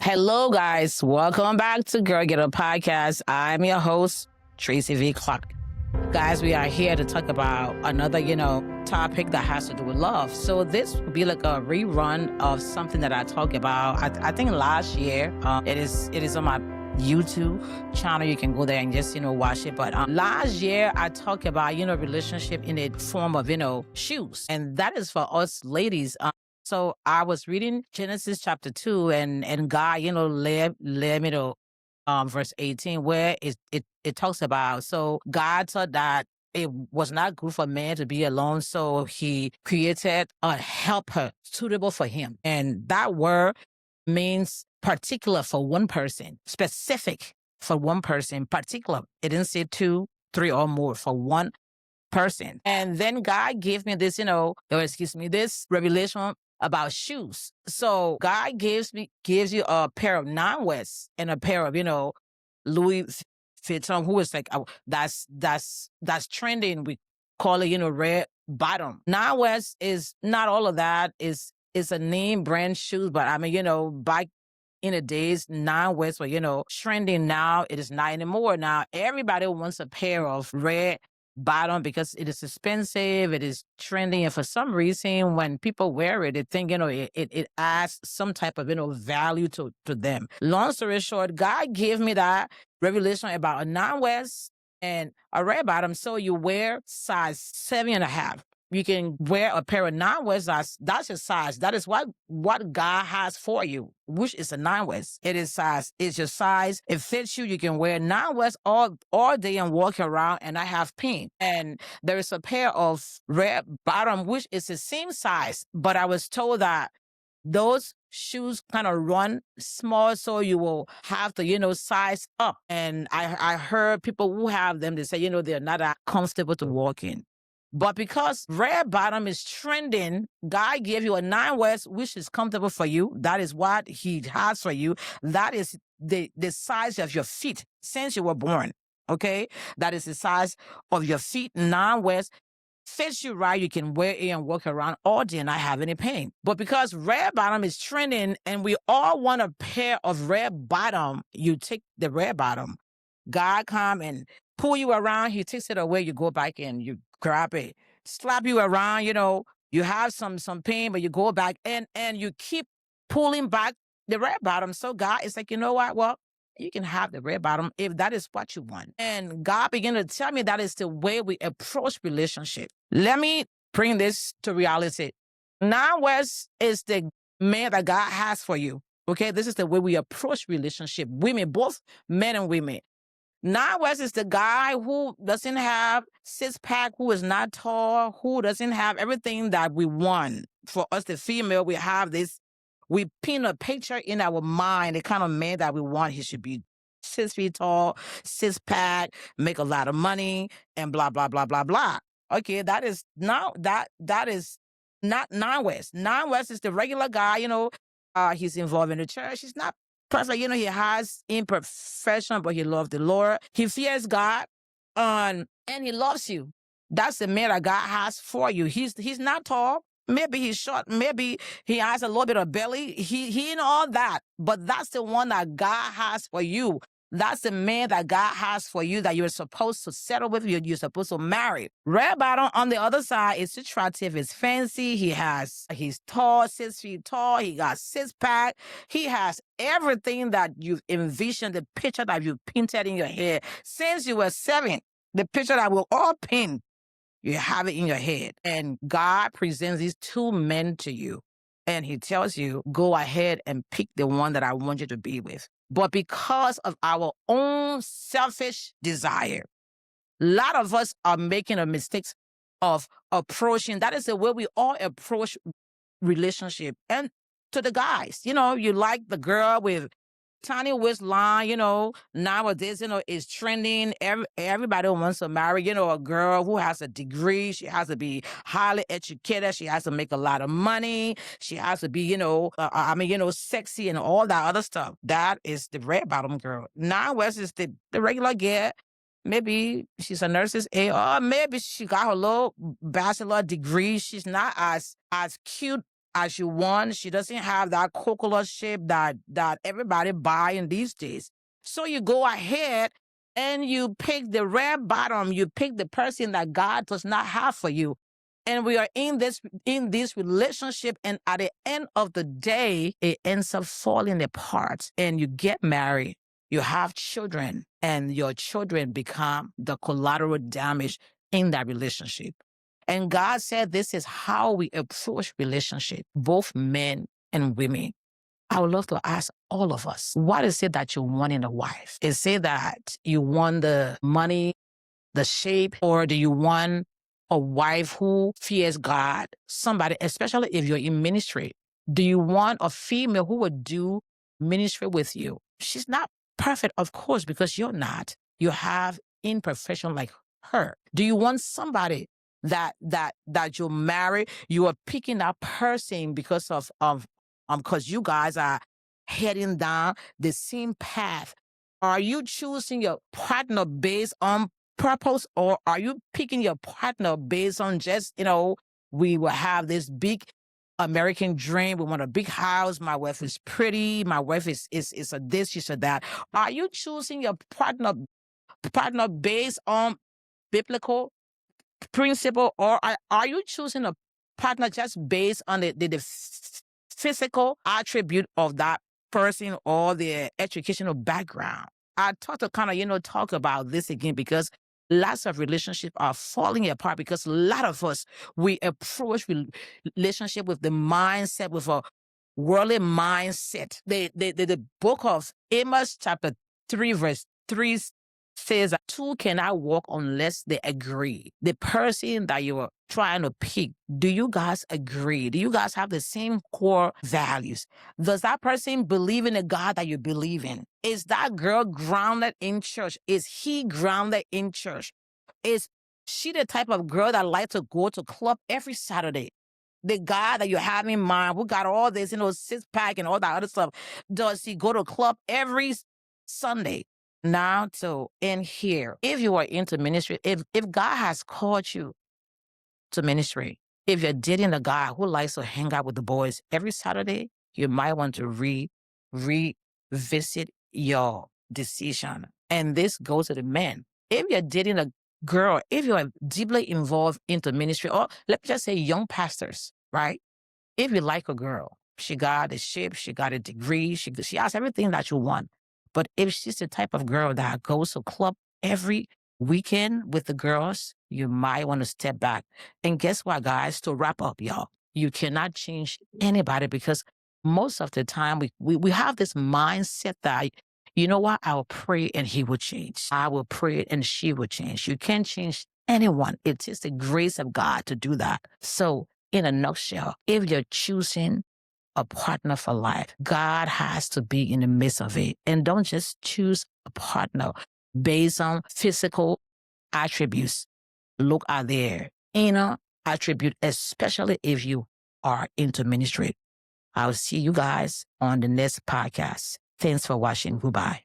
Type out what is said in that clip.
Hello, guys. Welcome back to Girl Get Up Podcast. I'm your host, Tracy V. Clark. Guys, we are here to talk about another, topic that has to do with love. So this will be like a rerun of something that I talked about. I think last year. It is on my YouTube channel. You can go there and just watch it. But last year I talked about relationship in the form of shoes, and that is for us ladies. So I was reading Genesis chapter 2, and God, led me to verse 18, where it talks about, so God thought that it was not good for man to be alone, so he created a helper suitable for him. And that word means particular for one person, specific for one person, particular. It didn't say two, three, or more, for one person. And then God gave me this, this revelation about shoes. So God gives you a pair of non-West and a pair of, Louis Vuitton, who is like, that's trending. We call it, red bottom. Non-West is not all of that. It's a name brand shoes, but I mean, back in the days, non-West were, trending. Now it is not anymore. Now everybody wants a pair of red bottom because it is expensive, it is trending, and for some reason when people wear it, they think it adds some type of value to them. Long story short, God gave me that revelation about a non-West and a red bottom. So you wear size 7.5. You can wear a pair of non-West. That's your size. That is what God has for you, which is a non-West. It is size. It's your size. It fits you. You can wear non-West all day and walk around and not have pain. And there is a pair of red bottom, which is the same size. But I was told that those shoes kind of run small, so you will have to, size up. And I heard people who have them, they say, they're not that comfortable to walk in. But because red bottom is trending, God gave you a non-West, which is comfortable for you. That is what he has for you. That is the size of your feet since you were born. Okay? That is the size of your feet. Non-West fits you right. You can wear it and walk around all day and not have any pain. But because red bottom is trending and we all want a pair of red bottom, you take the red bottom. God come and pull you around. He takes it away. You go back and you grab it, slap you around. You have some pain, but you go back and you keep pulling back the red bottom. So God is like, you know what? Well, you can have the red bottom if that is what you want. And God began to tell me that is the way we approach relationship. Let me bring this to reality. Non-West is the man that God has for you. Okay, this is the way we approach relationship. Women, both men and women. Non-West is the guy who doesn't have six-pack, who is not tall, who doesn't have everything that we want. For us, the female, we have this, we paint a picture in our mind, the kind of man that we want. He should be 6 feet tall, six-pack, make a lot of money, and blah, blah, blah, blah, blah. Okay, that is not non-West. Non-West is the regular guy, he's involved in the church. He's not perfect, he has imperfection, but he loves the Lord. He fears God, and he loves you. That's the man that God has for you. He's not tall. Maybe he's short. Maybe he has a little bit of belly. He ain't all that. But that's the one that God has for you. That's the man that God has for you that you're supposed to settle with, you're supposed to marry. Red bottom on the other side is attractive, is fancy. He's tall, 6 feet tall. He got six-pack. He has everything that you've envisioned, the picture that you painted in your head since you were 7. The picture that we'll all paint, you have it in your head. And God presents these two men to you. And he tells you, go ahead and pick the one that I want you to be with. But because of our own selfish desire, a lot of us are making a mistake of approaching. That is the way we all approach relationship. And to the guys, you like the girl with tiny waistline, nowadays, is trending. Everybody wants to marry, a girl who has a degree. She has to be highly educated. She has to make a lot of money. She has to be, sexy and all that other stuff. That is the red bottom girl. Now, West is the regular girl. Maybe she's a nurse's aide, or maybe she got her little bachelor degree. She's not as cute as you want. She doesn't have that coconut shape that everybody buy in these days. So you go ahead and you pick the red bottom. You pick the person that God does not have for you. And we are in this relationship, and at the end of the day, it ends up falling apart. And you get married, you have children, and your children become the collateral damage in that relationship. And God said this is how we approach relationship, both men and women. I would love to ask all of us, what is it that you want in a wife? Is it that you want the money, the shape, or do you want a wife who fears God? Somebody, especially if you're in ministry, do you want a female who would do ministry with you? She's not perfect, of course, because you're not. You have imperfection like her. Do you want somebody that you marry? You are picking that person because of because you guys are heading down the same path. Are you choosing your partner based on purpose, or are you picking your partner based on just, we will have this big American dream. We want a big house. My wife is pretty. My wife is a this, she's a that. Are you choosing your partner based on biblical principle, or are you choosing a partner just based on the physical attribute of that person or their educational background? I thought to kind of, talk about this again, because lots of relationships are falling apart because a lot of us, we approach relationship with the mindset, with a worldly mindset. The book of Amos chapter 3 verse 3 says that two cannot walk unless they agree. The person that you are trying to pick, do you guys agree? Do you guys have the same core values? Does that person believe in the God that you believe in? Is that girl grounded in church? Is he grounded in church? Is she the type of girl that likes to go to club every Saturday? The guy that you have in mind, who got all this, six pack and all that other stuff, does he go to club every Sunday? Now to end here, if you are into ministry, if God has called you to ministry, if you're dating a guy who likes to hang out with the boys every Saturday, you might want to revisit your decision. And this goes to the men. If you're dating a girl, if you are deeply involved into ministry, or let me just say young pastors, right? If you like a girl, she got a shape, she got a degree, she has everything that you want. But if she's the type of girl that goes to club every weekend with the girls, you might want to step back. And guess what, guys? To wrap up, y'all, you cannot change anybody, because most of the time we have this mindset that, you know what, I will pray and he will change. I will pray and she will change. You can't change anyone. It is the grace of God to do that. So in a nutshell, if you're choosing a partner for life, God has to be in the midst of it. And don't just choose a partner based on physical attributes. Look at their inner attribute, especially if you are into ministry. I'll see you guys on the next podcast. Thanks for watching. Goodbye.